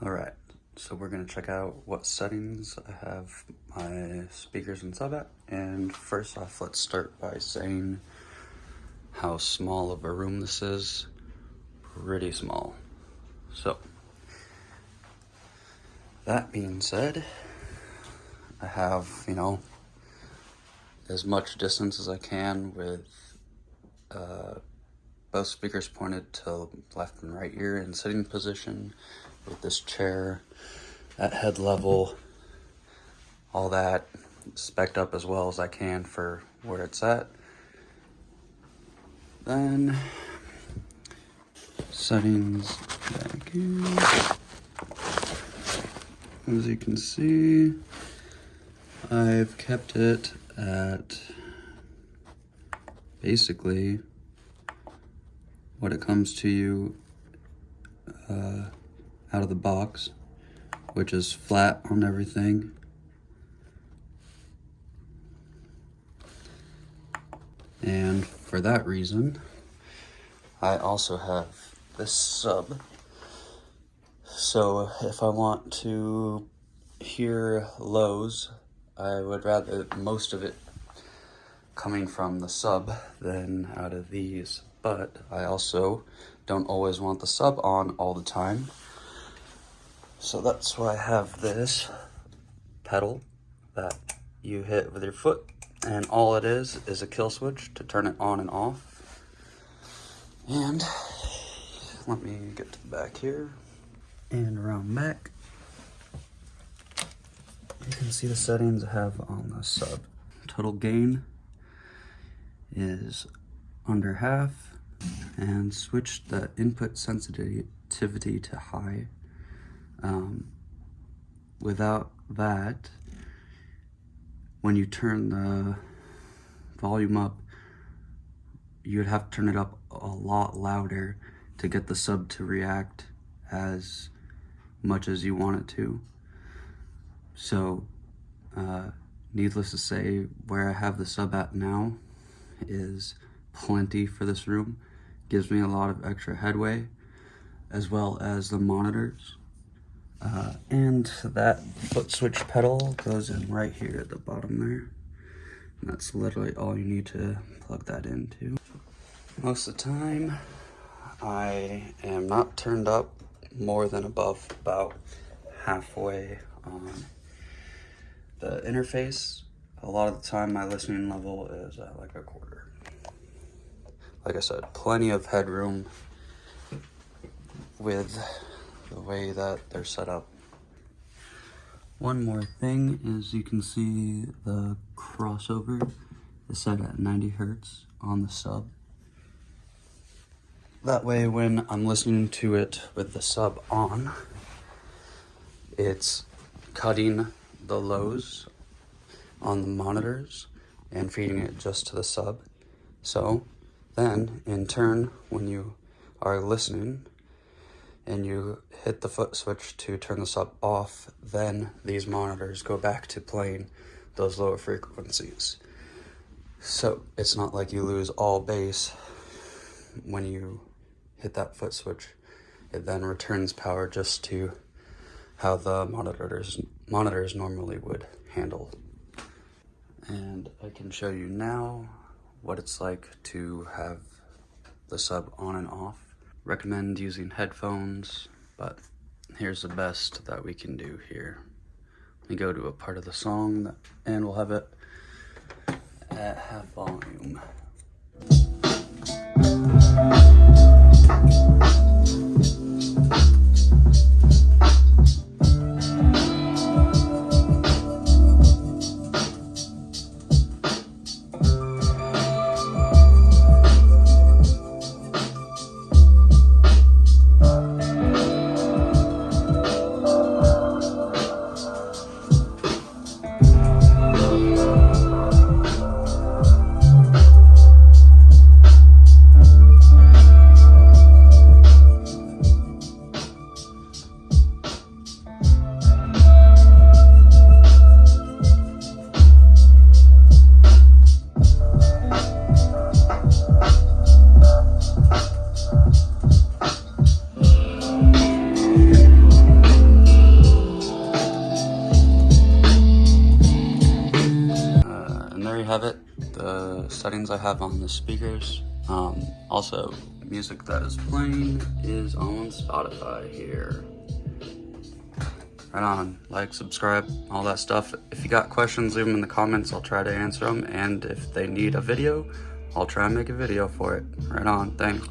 Alright, so we're going to check out what settings I have my speakers and sub at. And first off, let's start by saying how small of a room this is. Pretty small. So, that being said, I have, as much distance as I can with both speakers pointed to left and right ear in sitting position, with this chair at head level, all that spec'd up as well as I can for where it's at. Then settings back in. As you can see, I've kept it at basically what it comes to you out of the box, which is flat on everything. And for that reason, I also have this sub. So if I want to hear lows, I would rather most of it coming from the sub than out of these. But I also don't always want the sub on all the time. So that's why I have this pedal that you hit with your foot, and all it is a kill switch to turn it on and off. And let me get to the back here and around back. You can see the settings I have on the sub. Total gain is under half, and switch the input sensitivity to high. Without that, when you turn the volume up, you would have to turn it up a lot louder to get the sub to react as much as you want it to. So, needless to say, where I have the sub at now is plenty for this room. Gives me a lot of extra headway, as well as the monitors. And that foot switch pedal goes in right here at the bottom there. And that's literally all you need to plug that into. Most of the time, I am not turned up more than above about halfway on the interface. A lot of the time, my listening level is at like a quarter. Like I said, plenty of headroom with the way that they're set up. One more thing is you can see the crossover is set at 90 Hertz on the sub. That way when I'm listening to it with the sub on, it's cutting the lows on the monitors and feeding it just to the sub. So then in turn, when you are listening and you hit the foot switch to turn the sub off, then these monitors go back to playing those lower frequencies. So it's not like you lose all bass when you hit that foot switch. It then returns power just to how the monitors normally would handle. And I can show you now what it's like to have the sub on and off. Recommend using headphones, but here's the best that we can do here. Let me go to a part of the song and we'll have it at half volume. there you have it, the settings I have on the speakers. Also, music that is playing is on Spotify here. Right on, like, subscribe, all that stuff. If you got questions, leave them in the comments. I'll try to answer them. And if they need a video, I'll try and make a video for it. Right on, thanks.